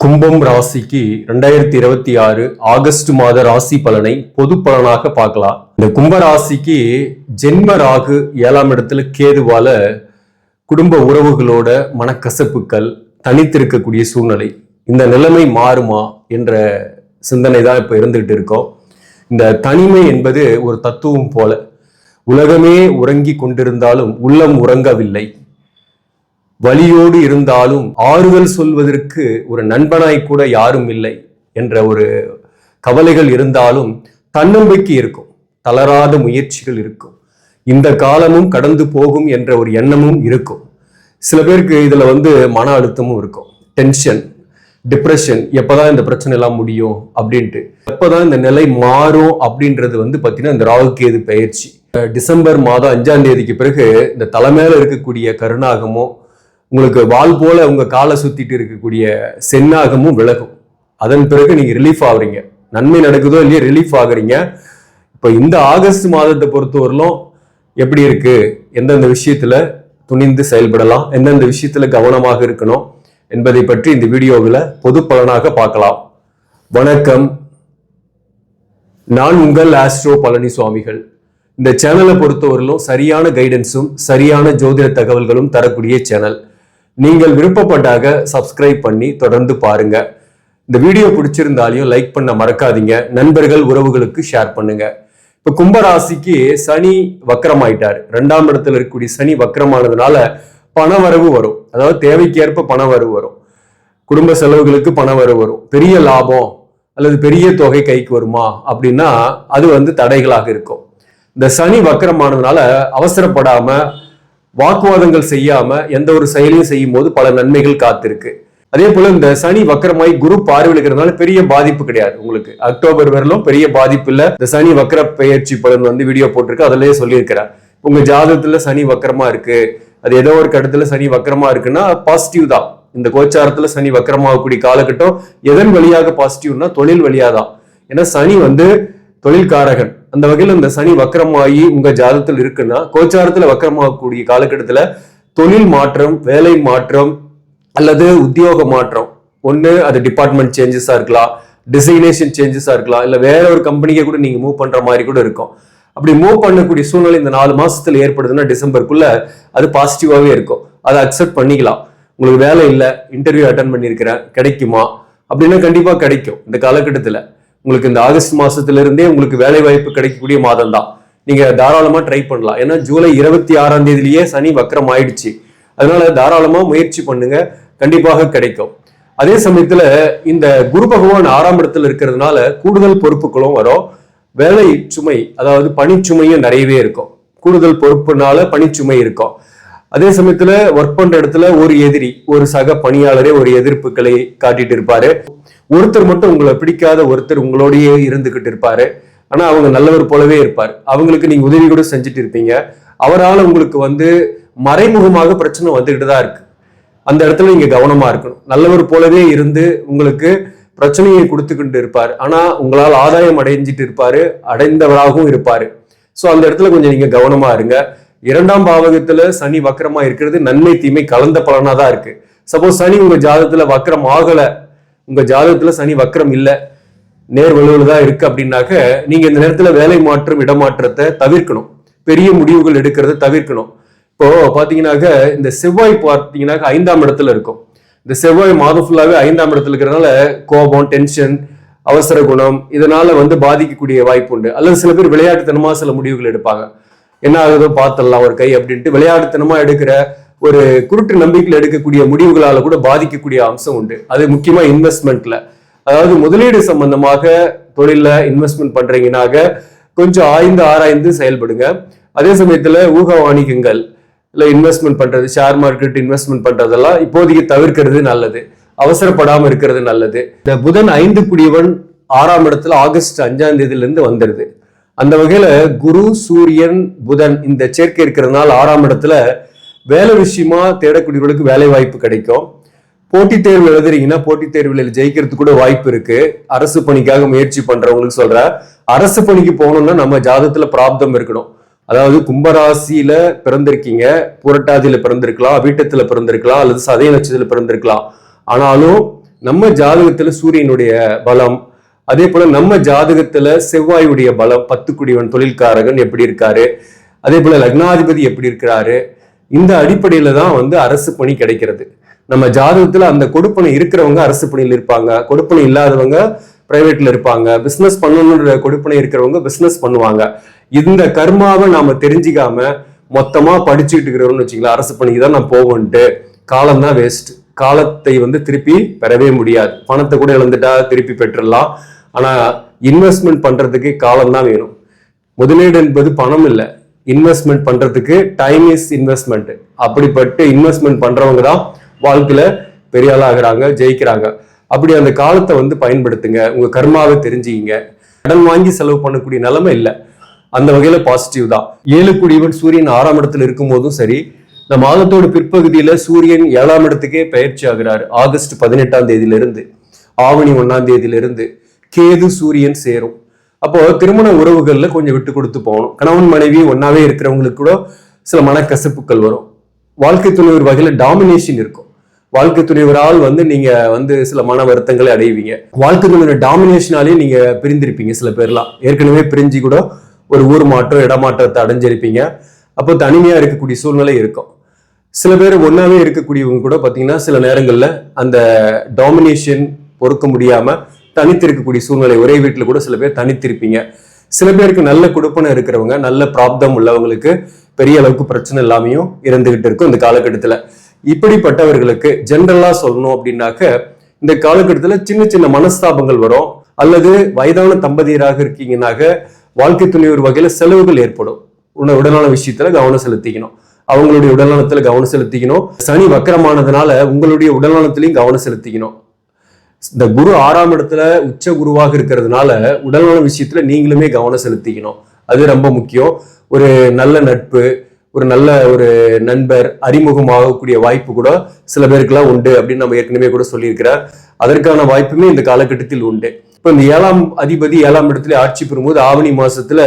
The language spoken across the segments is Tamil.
கும்பம் ராசிக்கு 2026 ஆகஸ்ட் மாத ராசி பலனை பொது பலனாக பார்க்கலாம். இந்த கும்ப ராசிக்கு ஜென்ம ராகு 7ஆம் இடத்துல கேதுவால குடும்ப உறவுகளோட மனக்கசப்புகள் தனித்திருக்கக்கூடிய சூழ்நிலை. இந்த நிலைமை மாறுமா என்ற சிந்தனை தான் இப்ப இருந்துகிட்டு இருக்கோம். இந்த தனிமை என்பது ஒரு தத்துவம் போல. உலகமே உறங்கி கொண்டிருந்தாலும் உள்ளம் உறங்கவில்லை. வலியோடு இருந்தாலும் ஆறுதல் சொல்வதற்கு ஒரு நண்பனாய் கூட யாரும் இல்லை என்ற ஒரு கவலைகள் இருந்தாலும் தன்னம்பிக்கை இருக்கும், தளராத முயற்சிகள் இருக்கும். இந்த காலமும் கடந்து போகும் என்ற ஒரு எண்ணமும் இருக்கும். சில பேருக்கு இதுல மன அழுத்தமும் இருக்கும், டென்ஷன், டிப்ரெஷன். எப்பதான் இந்த பிரச்சனை எல்லாம் முடியும் அப்படின்ட்டு, எப்பதான் இந்த நிலை மாறும் அப்படின்றது பாத்தீங்கன்னா இந்த ராகு கேது பெயர்ச்சி டிசம்பர் மாதம் 5ஆம் தேதிக்கு பிறகு இந்த தலைமையில இருக்கக்கூடிய கருணாகமும் உங்களுக்கு வால் போல உங்க காலை சுத்திட்டு இருக்கக்கூடிய சென்னாகமும் விலகும். அதன் பிறகு நீங்க ரிலீஃப் ஆகுறீங்க. நன்மை நடக்குதோ இல்லையோ ரிலீஃப் ஆகுறீங்க. இப்ப இந்த ஆகஸ்ட் மாதத்தை பொறுத்தவரையிலும் எப்படி இருக்கு, எந்தெந்த விஷயத்துல துணிந்து செயல்படலாம், எந்தெந்த விஷயத்துல கவனமாக இருக்கணும் என்பதை பற்றி இந்த வீடியோவில் பொது பலனாக பார்க்கலாம். வணக்கம், நான் உங்கள் ஆஸ்ட்ரோ பழனி சுவாமிகள். இந்த சேனலை பொறுத்தவரையிலும் சரியான கைடன்ஸும் சரியான ஜோதிட தகவல்களும் தரக்கூடிய சேனல். நீங்கள் விருப்பப்பட்டாக சப்ஸ்கிரைப் பண்ணி தொடர்ந்து பாருங்க. இந்த வீடியோ பிடிச்சிருந்தாலையும் லைக் பண்ண மறக்காதீங்க. நண்பர்கள் உறவுகளுக்கு ஷேர் பண்ணுங்க. இப்ப கும்பராசிக்கு சனி வக்கரமாயிட்டார். 2ஆம் இடத்துல இருக்கக்கூடிய சனி வக்கரமானதுனால பண வரவு வரும். அதாவது தேவைக்கேற்ப பண வரவு வரும். குடும்ப செலவுகளுக்கு பண வரவு வரும். பெரிய லாபம் அல்லது பெரிய தொகை கைக்கு வருமா அப்படின்னா அது தடைகளாக இருக்கும். இந்த சனி வக்கரமானதுனால அவசரப்படாம வாக்குவாதங்கள் செய்யாம எந்த ஒரு செயலையும் செய்யும் போது பல நன்மைகள் காத்திருக்கு. அதே போல இந்த சனி வக்கரமாய் குரு பார்வையிடுறதுனால பெரிய பாதிப்பு கிடையாது. உங்களுக்கு அக்டோபர் வரலும் பெரிய பாதிப்பு இல்ல. இந்த சனி வக்கர பெயர்ச்சி பலன் வீடியோ போட்டிருக்கு, அதுலயே சொல்லியிருக்கிறேன். உங்க ஜாதகத்துல சனி வக்கரமா இருக்கு, அது ஏதோ ஒரு கட்டத்துல சனி வக்கரமா இருக்குன்னா பாசிட்டிவ் தான். இந்த கோச்சாரத்துல சனி வக்கரமாகக்கூடிய காலகட்டம் எதன் வழியாக பாசிட்டிவ்னா தொழில் வழியா தான். ஏன்னா சனி தொழில்காரகன். அந்த வகையில் இந்த சனி வக்கரமாகி உங்க ஜாதகத்தில் இருக்குன்னா கோச்சாரத்துல வக்கரமாகக்கூடிய காலகட்டத்துல தொழில் மாற்றம், வேலை மாற்றம் அல்லது உத்தியோக மாற்றம், ஒண்ணு அது டிபார்ட்மெண்ட் சேஞ்சஸா இருக்கலாம், டிசைனேஷன் சேஞ்சஸா இருக்கலாம், இல்ல வேற ஒரு கம்பெனிக்கே கூட நீங்க மூவ் பண்ற மாதிரி கூட இருக்கும். அப்படி மூவ் பண்ணக்கூடிய சூழ்நிலை இந்த 4 மாசத்துல ஏற்படுதுன்னா டிசம்பருக்குள்ள அது பாசிட்டிவாவே இருக்கும். அதை அக்செப்ட் பண்ணிக்கலாம். உங்களுக்கு வேலை இல்லை, இன்டர்வியூ அட்டன் பண்ணியிருக்கிறேன், கிடைக்குமா அப்படின்னா கண்டிப்பா கிடைக்கும். இந்த காலகட்டத்துல உங்களுக்கு இந்த ஆகஸ்ட் மாசத்துல இருந்தே உங்களுக்கு வேலை வாய்ப்பு கிடைக்கக்கூடிய மாதம் தான். நீங்க தாராளமா ட்ரை பண்ணலாம். ஏன்னா ஜூலை 26ஆம் தேதியிலேயே சனி வக்கரம் ஆயிடுச்சு. அதனால தாராளமா முயற்சி பண்ணுங்க, கண்டிப்பாக கிடைக்கும். அதே சமயத்துல இந்த குரு பகவான் 6ஆம் இடத்துல இருக்கிறதுனால கூடுதல் பொறுப்புகளும் வரும். வேலை சுமை, அதாவது பணிச்சுமையும் நிறையவே இருக்கும். கூடுதல் பொறுப்புனால பணிச்சுமை இருக்கும். அதே சமயத்துல ஒர்க் பண்ற இடத்துல ஒரு எதிரி, ஒரு சக பணியாளரே ஒரு எதிர்ப்புகளை காட்டிட்டு இருப்பாரு. ஒருத்தர் மட்டும் உங்களை பிடிக்காத ஒருத்தர் உங்களோடயே இருந்துகிட்டு இருப்பாரு. ஆனா அவங்க நல்லவர் போலவே இருப்பார். அவங்களுக்கு நீங்க உதவி கூட செஞ்சுட்டு இருப்பீங்க. அவரால் உங்களுக்கு மறைமுகமாக பிரச்சனை வந்துகிட்டு தான் இருக்கு. அந்த இடத்துல நீங்க கவனமா இருக்கணும். நல்லவர் போலவே இருந்து உங்களுக்கு பிரச்சனையை கொடுத்துக்கிட்டு இருப்பார். ஆனா உங்களால் ஆதாயம் அடைஞ்சிட்டு இருப்பாரு, அடைந்தவராகவும் இருப்பாரு. சோ அந்த இடத்துல கொஞ்சம் நீங்க கவனமா இருங்க. 2ஆம் பாவகத்துல சனி வக்கரமா இருக்கிறது நன்மை தீமை கலந்த பலனா தான் இருக்கு. சப்போஸ் சனி உங்க ஜாதகத்துல வக்கரம் ஆகல, உங்க ஜாதகத்துல சனி வக்கரம் இல்ல, நேர் வலுவில் தான் இருக்கு அப்படின்னாக்க நீங்க இந்த நேரத்துல வேலை மாற்றம், இடமாற்றத்தை தவிர்க்கணும். பெரிய முடிவுகள் எடுக்கிறத தவிர்க்கணும். இப்போ பாத்தீங்கன்னாக்க இந்த செவ்வாய் பார்த்தீங்கன்னாக்க 5ஆம் இடத்துல இருக்கும். இந்த செவ்வாய் மாதம் ஃபுல்லாவே 5ஆம் இடத்துல இருக்கிறதுனால கோபம், டென்ஷன், அவசர குணம் இதனால பாதிக்கக்கூடிய வாய்ப்பு உண்டு. அல்லது சில பேர் விளையாட்டுத்தனமா சில முடிவுகள் எடுப்பாங்க. என்ன ஆகுதோ பார்த்தலாம் ஒரு கை அப்படின்ட்டு விளையாட்டுத்தனமா எடுக்கிற ஒரு குருட்டு நம்பிக்கையில் எடுக்கக்கூடிய முடிவுகளால கூட பாதிக்கக்கூடிய அம்சம் உண்டு. அது முக்கியமா இன்வெஸ்ட்மெண்ட்ல, அதாவது முதலீடு சம்பந்தமாக தொழில இன்வெஸ்ட்மெண்ட் பண்றீங்கன்னாக கொஞ்சம் ஆராய்ந்து செயல்படுங்க. அதே சமயத்துல ஊக வாணிகங்கள் இல்ல இன்வெஸ்ட்மெண்ட் பண்றது, ஷேர் மார்க்கெட் இன்வெஸ்ட்மெண்ட் பண்றதெல்லாம் இப்போதைக்கு தவிர்க்கிறது நல்லது. அவசரப்படாம இருக்கிறது நல்லது. இந்த புதன் 5 குடியவன் 6ஆம் இடத்துல ஆகஸ்ட் 5ஆம் தேதியில இருந்து வந்துடுது. அந்த வகையில குரு, சூரியன், புதன் இந்த சேர்க்கை இருக்கிறதுனால 6ஆம் இடத்துல வேலை விஷயமா தேடக்கூடியவர்களுக்கு வேலை வாய்ப்பு கிடைக்கும். போட்டித் தேர்வு எழுதுறீங்கன்னா போட்டித் தேர்வுகளில் ஜெயிக்கிறதுக்கு கூட வாய்ப்பு இருக்கு. அரசு பணிக்காக முயற்சி பண்றவங்களுக்கு சொல்ற, அரசு பணிக்கு போகணும்னா நம்ம ஜாதகத்துல பிராப்தம் இருக்கணும். அதாவது கும்பராசியில பிறந்திருக்கீங்க, புரட்டாதியில பிறந்திருக்கலாம், வீட்டத்துல பிறந்திருக்கலாம், அல்லது சதய நட்சத்திரத்துல பிறந்திருக்கலாம். ஆனாலும் நம்ம ஜாதகத்துல சூரியனுடைய பலம், அதே போல நம்ம ஜாதகத்துல செவ்வாயுடைய பலம், 10 குடிவன் தொழில்காரகன் எப்படி இருக்காரு, அதே போல லக்னாதிபதி எப்படி இருக்கிறாரு, இந்த அடிப்படையில தான் வந்து அரசு பணி கிடைக்கிறது. நம்ம ஜாதகத்துல அந்த கொடுப்பனை இருக்கிறவங்க அரசு பணியில் இருப்பாங்க, கொடுப்பனை இல்லாதவங்க பிரைவேட்ல இருப்பாங்க, பிசினஸ் பண்ணணுன்ற கொடுப்பனை இருக்கிறவங்க பிசினஸ் பண்ணுவாங்க. இந்த கர்மாவை நாம தெரிஞ்சுக்காம மொத்தமா படிச்சுக்கிட்டு இருக்கிறோம்னு வச்சுக்கலாம், அரசு பணிக்கு தான் நான் போவேன்ட்டு காலம் தான் வேஸ்ட். காலத்தை வந்து திருப்பி பெறவே முடியாது. பணத்தை கூட இழந்துட்டா திருப்பி பெற்றுடலாம், ஆனா இன்வெஸ்ட்மெண்ட் பண்றதுக்கு காலம் தான் வேணும். முதலீடு என்பது பணம் இல்லை, இன்வெஸ்ட்மெண்ட் பண்றதுக்கு டைம் இஸ் இன்வெஸ்ட்மெண்ட். அப்படிப்பட்டு இன்வெஸ்ட்மெண்ட் பண்றவங்க தான் வாழ்க்கையில பெரிய ஆளாகிறாங்க, ஜெயிக்கிறாங்க. அப்படி அந்த காலத்தை வந்து பயன்படுத்துங்க, உங்க கர்மாவை தெரிஞ்சுக்கிங்க. கடன் வாங்கி செலவு பண்ணக்கூடிய நிலைமை இல்லை, அந்த வகையில பாசிட்டிவ் தான். 7 குடிவன் சூரியன் 6ஆம் இடத்துல இருக்கும் போதும் சரி, இந்த மாதத்தோட பிற்பகுதியில சூரியன் 7ஆம் இடத்துக்கே பயிற்சி ஆகிறார். ஆகஸ்ட் 18ஆம் தேதியிலிருந்து ஆவணி 1ஆம் தேதியிலிருந்து கேது சூரியன் சேரும். அப்போ திருமண உறவுகள்ல கொஞ்சம் விட்டு கொடுத்து போகணும். கணவன் மனைவி ஒன்னாவே இருக்கிறவங்களுக்கு கூட சில மனக்கசப்புகள் வரும். வாழ்க்கை துணைவர் வகையில டாமினேஷன் இருக்கும். வாழ்க்கை துணைவரால் வந்து நீங்க வந்து சில மன வருத்தங்களை அடைவீங்க. வாழ்க்கை துணைவர் டாமினேஷனாலே நீங்க பிரிந்திருப்பீங்க. சில பேர்லாம் ஏற்கனவே பிரிஞ்சு கூட ஒரு ஊர் மாற்றம் இடமாற்றத்தை அடைஞ்சிருப்பீங்க. அப்போ தனிமையா இருக்கக்கூடிய சூழ்நிலை இருக்கும். சில பேர் ஒன்னாவே இருக்கக்கூடியவங்க கூட பாத்தீங்கன்னா சில நேரங்கள்ல அந்த டாமினேஷன் பொறுக்க முடியாம தனித்து இருக்கக்கூடிய சூழ்நிலை, ஒரே வீட்டுல கூட சில பேர் தனித்திருப்பீங்க. சில பேருக்கு நல்ல கொடுப்பனை இருக்கிறவங்க, நல்ல பிராப்தம் உள்ளவங்களுக்கு பெரிய அளவுக்கு பிரச்சனை இல்லாமையும் இருந்துகிட்டு இருக்கும் இந்த காலகட்டத்துல. இப்படிப்பட்டவர்களுக்கு ஜென்ரலா சொல்லணும் அப்படின்னாக்க, இந்த காலகட்டத்துல சின்ன சின்ன மனஸ்தாபங்கள் வரும். அல்லது வயதான தம்பதியராக இருக்கீங்கன்னாக்க வாழ்க்கை துணையோர் வகையில செலவுகள் ஏற்படும். உடல்நல விஷயத்துல கவனம் செலுத்திக்கணும், அவங்களுடைய உடல்நலத்துல கவனம் செலுத்திக்கணும். சனி வக்கரமானதுனால உங்களுடைய உடல்நலத்திலையும் கவனம் செலுத்திக்கணும். இந்த குரு 6ஆம் இடத்துல உச்ச குருவாக இருக்கிறதுனால உடல்நல விஷயத்துல நீங்களுமே கவனம் செலுத்திக்கணும், அது ரொம்ப முக்கியம். ஒரு நல்ல நட்பு, ஒரு நல்ல ஒரு நண்பர் அறிமுகமாகக்கூடிய வாய்ப்பு கூட சில பேருக்குலாம் உண்டு அப்படின்னு நம்ம ஏற்கனவே கூட சொல்லியிருக்கிறார். அதற்கான வாய்ப்புமே இந்த காலகட்டத்தில் உண்டு. இப்போ இந்த 7ஆம் அதிபதி 7ஆம் இடத்துல ஆட்சி பெறும்போது ஆவணி மாசத்துல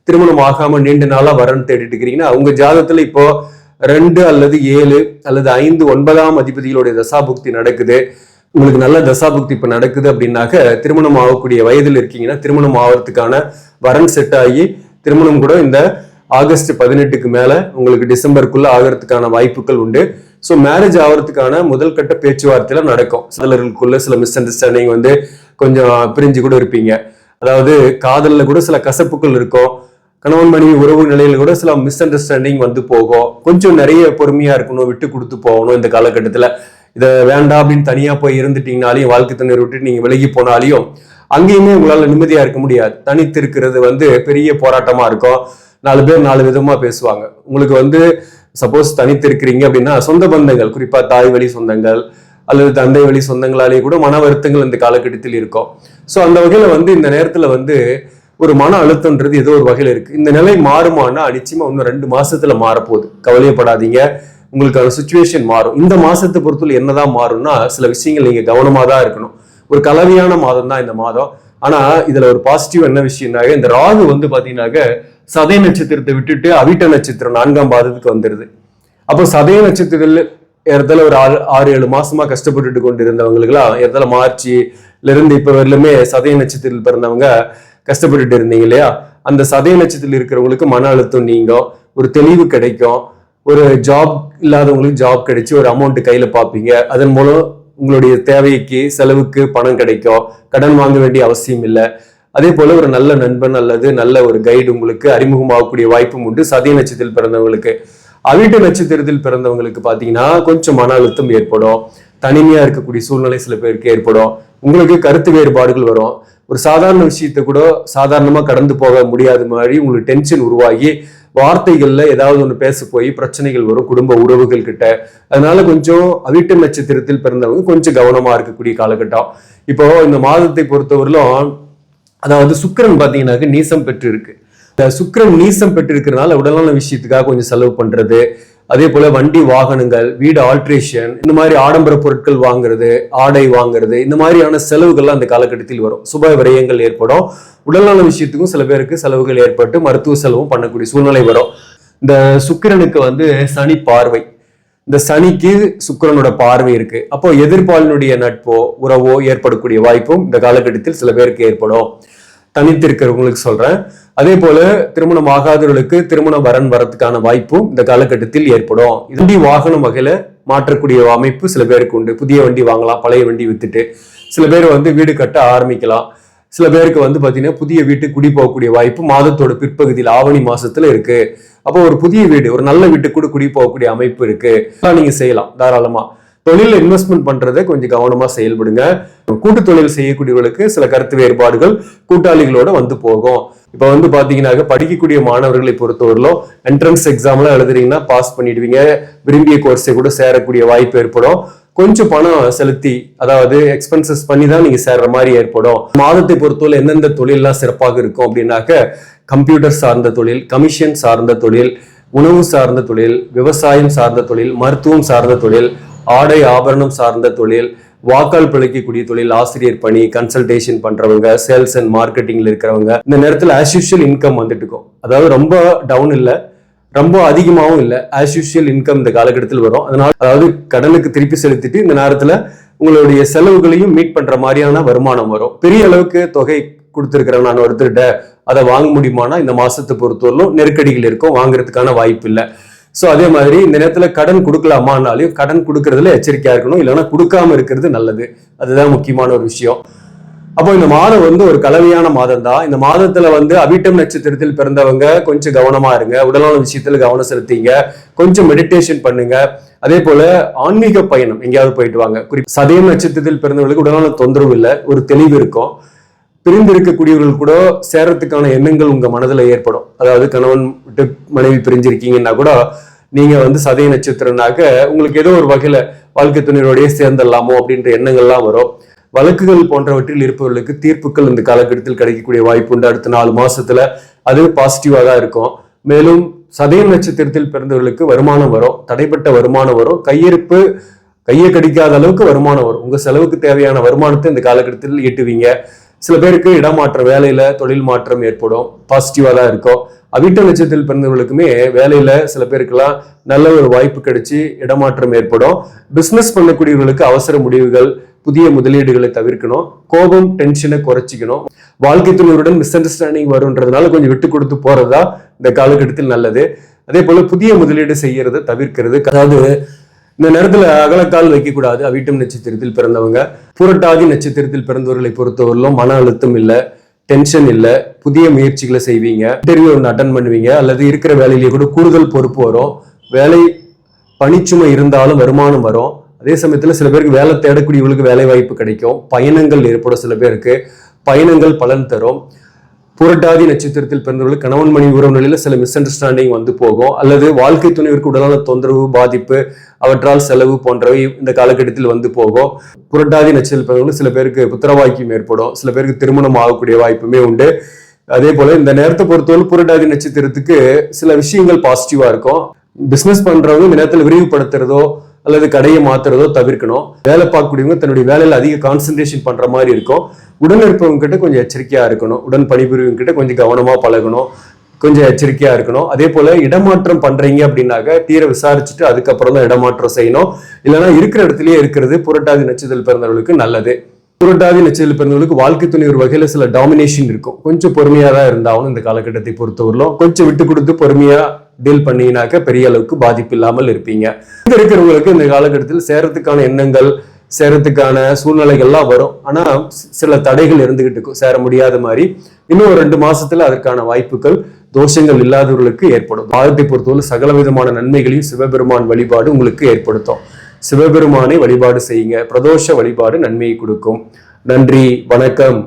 திருமணம் ஆகாம நீண்ட நாளா வரன்னு தேடிட்டு இருக்கிறீங்கன்னா, உங்க ஜாதகத்துல இப்போ 2 அல்லது 7 அல்லது 5 9ஆம் அதிபதிகளுடைய தசாபுக்தி நடக்குது. உங்களுக்கு நல்ல தசாபுக்தி இப்ப நடக்குது அப்படின்னாக்க, திருமணம் ஆகக்கூடிய வயதில் இருக்கீங்கன்னா திருமணம் ஆகிறதுக்கான வரன் செட் ஆகி திருமணம் கூட இந்த ஆகஸ்ட் 18க்கு மேல உங்களுக்கு டிசம்பருக்குள்ள ஆகிறதுக்கான வாய்ப்புகள் உண்டு. ஸோ மேரேஜ் ஆகிறதுக்கான முதல் கட்ட பேச்சுவார்த்தையில நடக்கும். சிலர்களுக்குள்ள சில மிஸ் அண்டர்ஸ்டாண்டிங் வந்து கொஞ்சம் பிரிஞ்சு கூட இருப்பீங்க. அதாவது காதல்ல கூட சில கசப்புகள் இருக்கும். கணவன் மனைவி உறவு நிலையில கூட சில மிஸ் அண்டர்ஸ்டாண்டிங் வந்து போகும். கொஞ்சம் நிறைய பொறுமையா இருக்கணும், விட்டு கொடுத்து போகணும். இந்த காலகட்டத்துல இதை வேண்டாம் அப்படின்னு தனியா போய் இருந்துட்டீங்கனாலையும், வாழ்க்கை துணை விட்டு நீங்க விலகி போனாலையும் அங்கேயுமே உங்களால நிம்மதியா இருக்க முடியாது. தனித்து இருக்கிறது வந்து பெரிய போராட்டமா இருக்கும். 4 பேர் 4 விதமா பேசுவாங்க. உங்களுக்கு வந்து சப்போஸ் தனித்து இருக்கிறீங்க அப்படின்னா, சொந்த பந்தங்கள், குறிப்பா தாய் வழி சொந்தங்கள் அல்லது தந்தை வழி சொந்தங்களாலேயே கூட மன வருத்தங்கள் இந்த காலகட்டத்தில் இருக்கும். ஸோ அந்த வகையில வந்து இந்த நேரத்துல வந்து ஒரு மன அழுத்தம்ன்றது ஏதோ ஒரு வகையில இருக்கு. இந்த நிலை மாறுமானா நிச்சயமா இன்னும் 2 மாசத்துல மாறப்போகுது. கவலையப்படாதீங்க, உங்களுக்கான சுச்சுவேஷன் மாறும். இந்த மாசத்தை பொறுத்தவரை என்னதான் மாறும்னா, சில விஷயங்கள் நீங்க கவனமா தான் இருக்கணும். ஒரு கலவையான மாதம் தான் இந்த மாதம். ஆனா இதுல ஒரு பாசிட்டிவ் என்ன விஷயம்னாக்க, இந்த ராகு வந்து பாத்தீங்கன்னாக்க சதய நட்சத்திரத்தை விட்டுட்டு அவிட்ட நட்சத்திரம் 4ஆம் பாதத்துக்கு வந்துருது. அப்போ சதய நட்சத்திரத்தில் இடத்துல ஒரு 6-7 மாசமா கஷ்டப்பட்டுட்டு கொண்டு இருந்தவங்களுக்குலாம் இடத்துல மார்ச்ல இருந்து இப்ப வரலுமே சதய நட்சத்திரத்தில் பிறந்தவங்க கஷ்டப்பட்டுட்டு இருந்தீங்க இல்லையா, அந்த சதய நட்சத்திரத்தில் இருக்கிறவங்களுக்கு மன அழுத்தம் நீங்கும், ஒரு தெளிவு கிடைக்கும். ஒரு ஜாப் இல்லாதவங்களுக்கு ஜாப் கிடைச்சி ஒரு அமௌண்ட் கையில பார்ப்பீங்க. அதன் மூலம் உங்களுடைய தேவைக்கு செலவுக்கு பணம் கிடைக்கும். கடன் வாங்க வேண்டிய அவசியம் இல்லை. அதே போல ஒரு நல்ல நண்பன் அல்லது நல்ல ஒரு கைடு உங்களுக்கு அறிமுகமாகக்கூடிய வாய்ப்பும் உண்டு. சதய நட்சத்திரத்தில் பிறந்தவங்களுக்கு. அவிட்ட நட்சத்திரத்தில் பிறந்தவங்களுக்கு பாத்தீங்கன்னா கொஞ்சம் மன அழுத்தம் ஏற்படும், தனிமையா இருக்கக்கூடிய சூழ்நிலை சில பேருக்கு ஏற்படும். உங்களுக்கு கருத்து வேறுபாடுகள் வரும். ஒரு சாதாரண விஷயத்த கூட சாதாரணமா கடந்து போக முடியாத மாதிரி உங்களுக்கு டென்ஷன் உருவாகி வார்த்தைகள்ல ஏதாவது ஒண்ணு பேச போய் பிரச்சனைகள் வரும் குடும்ப உறவுகள் கிட்ட. அதனால கொஞ்சம் அவிட்ட நட்சத்திரத்தில் பிறந்தவங்க கொஞ்சம் கவனமா இருக்கக்கூடிய காலகட்டம். இப்போ இந்த மாதத்தை பொறுத்தவரையிலும், அதாவது சுக்கிரன் பாத்தீங்கன்னாக்க நீசம் பெற்று இருக்கு. இந்த சுக்கிரன் நீசம் பெற்று இருக்கிறதுனால உடலான விஷயத்துக்காக கொஞ்சம் செலவு பண்றது, அதே போல வண்டி வாகனங்கள், வீடு ஆல்ட்ரேஷன், இந்த மாதிரி ஆடம்பர பொருட்கள் வாங்குறது, ஆடை வாங்குறது, இந்த மாதிரியான செலவுகள்லாம் அந்த காலகட்டத்தில் வரும். சுப விரயங்கள் ஏற்படும். உடல்நல விஷயத்துக்கும் சில பேருக்கு செலவுகள் ஏற்பட்டு மருத்துவ செலவும் பண்ணக்கூடிய சூழ்நிலை வரும். இந்த சுக்கிரனுக்கு வந்து சனி பார்வை, இந்த சனிக்கு சுக்கிரனோட பார்வை இருக்கு. அப்போ எதிர்பாலினுடைய நட்போ உறவோ ஏற்படக்கூடிய வாய்ப்பும் இந்த காலகட்டத்தில் சில பேருக்கு ஏற்படும். தனித்து இருக்கிறவங்களுக்கு சொல்றேன். அதே போல திருமணம் ஆகாதவர்களுக்கு திருமண வரன் வரத்துக்கான வாய்ப்பும் இந்த காலகட்டத்தில் ஏற்படும். வண்டி வாகனம் வகையில மாற்றக்கூடிய அமைப்பு சில பேருக்கு உண்டு. புதிய வண்டி வாங்கலாம், பழைய வண்டி வித்துட்டு சில பேர் வீடு கட்ட ஆரம்பிக்கலாம். சில பேருக்கு பாத்தீங்கன்னா புதிய வீட்டுக்கு குடி போகக்கூடிய வாய்ப்பு மாதத்தோட பிற்பகுதியில் ஆவணி மாசத்துல இருக்கு. அப்போ ஒரு புதிய வீடு, ஒரு நல்ல வீட்டுக்கு கூட குடி போகக்கூடிய அமைப்பு இருக்கு. நீங்க செய்யலாம் தாராளமா. தொழில இன்வெஸ்ட்மெண்ட் பண்றதை கொஞ்சம் கவனமா செயல்படுங்க. கூட்டு தொழில் செய்யக்கூடியவர்களுக்கு சில கருத்து வேறுபாடுகள் கூட்டாளிகளோட போகும். இப்ப பாத்தீங்கன்னா படிக்கக்கூடிய மாணவர்களை பொறுத்தவரையிலும் என்ட்ரன்ஸ் எக்ஸாம்லாம் எழுதுறீங்கன்னா பாஸ் பண்ணிடுவீங்க. விரும்பிய கோர்ஸை கூட சேரக்கூடிய வாய்ப்பு ஏற்படும். கொஞ்சம் பணம் செலுத்தி, அதாவது எக்ஸ்பென்சஸ் பண்ணி தான் நீங்க சேர்ற மாதிரி ஏற்படும். மாதத்தை பொறுத்தவரை எந்தெந்த தொழில்லாம் சிறப்பாக இருக்கும் அப்படின்னாக்க, கம்ப்யூட்டர் சார்ந்த தொழில், கமிஷன் சார்ந்த தொழில், உணவு சார்ந்த தொழில், விவசாயம் சார்ந்த தொழில், மருத்துவம் சார்ந்த தொழில், ஆடை ஆபரணம் சார்ந்த தொழில், வாக்கால் பிழைக்கக்கூடிய தொழில், ஆசிரியர் பணி, கன்சல்டேஷன் பண்றவங்க, சேல்ஸ் அண்ட் மார்க்கெட்டிங்ல இருக்கிறவங்க, இந்த நேரத்தில் ஆஸ் யூஷுவல் இன்கம் வந்துட்டு இருக்கும். அதாவது ரொம்ப டவுன் இல்லை, ரொம்ப அதிகமாகவும் இல்லை, ஆஸ் யூஷுவல் இன்கம் இந்த காலகட்டத்தில் வரும். அதனால அதாவது கடனுக்கு திருப்பி செலுத்திட்டு இந்த நேரத்தில் உங்களுடைய செலவுகளையும் மீட் பண்ற மாதிரியான வருமானம் வரும். பெரிய அளவுக்கு தொகை கொடுத்துருக்கிறேன் நான் ஒருத்தர்கிட்ட, அதை வாங்க முடியுமானா இந்த மாசத்தை பொறுத்தவரையிலும் நெருக்கடிகள் இருக்கும், வாங்குறதுக்கான வாய்ப்பு இல்லை. ஸோ அதே மாதிரி இந்த நேரத்தில் கடன் கொடுக்கலாமான்னாலையும் கடன் கொடுக்கறதுல எச்சரிக்கையா இருக்கணும், இல்லைன்னா கொடுக்காம இருக்கிறது நல்லது. அதுதான் முக்கியமான ஒரு விஷயம். அப்போ இந்த மாதம் ஒரு கலவையான மாதம் தான். இந்த மாதத்துல அவிட்டம் நட்சத்திரத்தில் பிறந்தவங்க கொஞ்சம் கவனமா இருங்க, உடலான விஷயத்துல கவனம் செலுத்திங்க, கொஞ்சம் மெடிடேஷன் பண்ணுங்க. அதே போல ஆன்மீக பயணம் எங்கேயாவது போயிட்டு வாங்க. சதயம் நட்சத்திரத்தில் பிறந்தவர்களுக்கு உடலான தொந்தரவு இல்லை, ஒரு தெளிவு இருக்கும். பிரிந்து இருக்கக்கூடியவர்கள் கூட சேரத்துக்கான எண்ணங்கள் உங்க மனதில் ஏற்படும். அதாவது கணவன் விட்டு மனைவி பிரிஞ்சிருக்கீங்கன்னா கூட நீங்க சதய நட்சத்திரனாக்க உங்களுக்கு ஏதோ ஒரு வகையில வாழ்க்கை துணையோடய சேர்ந்துடலாமோ அப்படின்ற எண்ணங்கள்லாம் வரும். வழக்குகள் போன்றவற்றில் இருப்பவர்களுக்கு தீர்ப்புகள் இந்த காலகட்டத்தில் கிடைக்கக்கூடிய வாய்ப்பு உண்டு. அடுத்த 4 மாசத்துல அது பாசிட்டிவா தான் இருக்கும். மேலும் சதயம் நட்சத்திரத்தில் பிறந்தவர்களுக்கு வருமானம் வரும், தடைப்பட்ட வருமானம் வரும், கையை கடிக்காத அளவுக்கு வருமானம் வரும். உங்க செலவுக்கு தேவையான வருமானத்தை இந்த காலகட்டத்தில் ஈட்டுவீங்க. சில பேருக்கு இடமாற்றம், வேலையில தொழில் மாற்றம் ஏற்படும், பாசிட்டிவா தான் இருக்கும். அவிட்ட நட்சத்திரத்தில் பிறந்தவர்களுக்குமே வேலையில சில பேருக்கெல்லாம் நல்ல ஒரு வாய்ப்பு கிடைச்சி இடமாற்றம் ஏற்படும். பிசினஸ் பண்ணக்கூடியவர்களுக்கு அவசர முடிவுகள், புதிய முதலீடுகளை தவிர்க்கணும். கோபம், டென்ஷனை குறைச்சிக்கணும். வாழ்க்கை துணையுடன் மிஸ் அண்டர்ஸ்டாண்டிங் வரும்ன்றதுனால கொஞ்சம் விட்டு கொடுத்து போறதா இந்த காலகட்டத்தில் நல்லது. அதே போல புதிய முதலீடு செய்யறதை தவிர்க்கிறது. அதாவது இந்த நேரத்துல அகலக்கால் வைக்கக்கூடாது. அவிட்டம் நட்சத்திரத்தில் பிறந்தவங்க. புரட்டாதி நட்சத்திரத்தில் பிறந்தவர்களை பொறுத்தவரையிலும் மன அழுத்தம் இல்லை, டென்ஷன் இல்லை, புதிய முயற்சிகளை செய்வீங்க, இன்டர்வியூ அட்டன் பண்ணுவீங்க, அல்லது இருக்கிற வேலையிலேயே கூட கூடுதல் பொறுப்பு வரும். வேலை பணிச்சுமை இருந்தாலும் வருமானம் வரும். அதே சமயத்துல சில பேருக்கு வேலை தேடக்கூடியவர்களுக்கு வேலை வாய்ப்பு கிடைக்கும். பயணங்கள் ஏற்படும், சில பேருக்கு பயணங்கள் பலன் தரும். புரட்டாதி நட்சத்திரத்தில் பிறந்தவர்களுக்கு கணவன் மனைவி உறவுகளில் சில மிஸ் அண்டர்ஸ்டாண்டிங் போகும், அல்லது வாழ்க்கை துணைவிற்கு உடலான தொந்தரவு, பாதிப்பு, அவற்றால் செலவு போன்றவை இந்த காலகட்டத்தில் போகும். புரட்டாதி நட்சத்திரத்தில் பிறந்தவர்களுக்கு சில பேருக்கு புத்திரவாக்கியம் ஏற்படும், சில பேருக்கு திருமணம் ஆகக்கூடிய வாய்ப்புமே உண்டு. அதே போல இந்த நேரத்தை பொறுத்தவரை புரட்டாதி நட்சத்திரத்துக்கு சில விஷயங்கள் பாசிட்டிவா இருக்கும். பிசினஸ் பண்றவங்க இந்த நேரத்தில் விரிவுபடுத்துறதோ அல்லது கடையை மாத்துறதோ தவிர்க்கணும். வேலை பார்க்கக்கூடியவங்க தன்னுடைய வேலையில அதிக கான்சென்ட்ரேஷன் பண்ற மாதிரி இருக்கும். உடன் இருப்பவங்க கிட்ட கொஞ்சம் எச்சரிக்கையா இருக்கணும். உடன் பணிபுரிவங்க கிட்ட கொஞ்சம் கவனமா பழகணும், கொஞ்சம் எச்சரிக்கையா இருக்கணும். அதே போல இடமாற்றம் பண்றீங்க அப்படின்னாக்க தீர விசாரிச்சுட்டு அதுக்கப்புறம் தான் இடமாற்றம் செய்யணும். இல்லைன்னா இருக்கிற இடத்துலயே இருக்கிறது புரட்டாதி நட்சத்திரத்தில் பிறந்தவர்களுக்கு நல்லது. புரட்டாதி நட்சத்திரத்தில் பிறந்தவர்களுக்கு வாழ்க்கை துணை ஒரு வகையில சில டாமினேஷன் இருக்கும். கொஞ்சம் பொறுமையா தான் இருந்தாலும் இந்த காலகட்டத்தை பொறுத்தவரையிலும் கொஞ்சம் விட்டு கொடுத்து பொறுமையா டீல் பண்ணீங்கன்னாக்க பெரிய அளவுக்கு பாதிப்பு இல்லாமல் இருப்பீங்க. இங்க இருக்கிறவங்களுக்கு இந்த காலகட்டத்தில் சேரத்துக்கான எண்ணங்கள், சேரத்துக்கான சூழ்நிலைகள்லாம் வரும். ஆனா சில தடைகள் இருந்துகிட்டு இருக்கும், சேர முடியாத மாதிரி. இன்னும் ஒரு 2 மாசத்துல அதற்கான வாய்ப்புகள், தோஷங்கள் இல்லாதவர்களுக்கு ஏற்படும். பாதத்தை பொறுத்தவரை சகல விதமான நன்மைகளையும் சிவபெருமான் வழிபாடு உங்களுக்கு ஏற்படுத்தும். சிவபெருமானை வழிபாடு செய்யுங்க. பிரதோஷ வழிபாடு நன்மையை கொடுக்கும். நன்றி, வணக்கம்.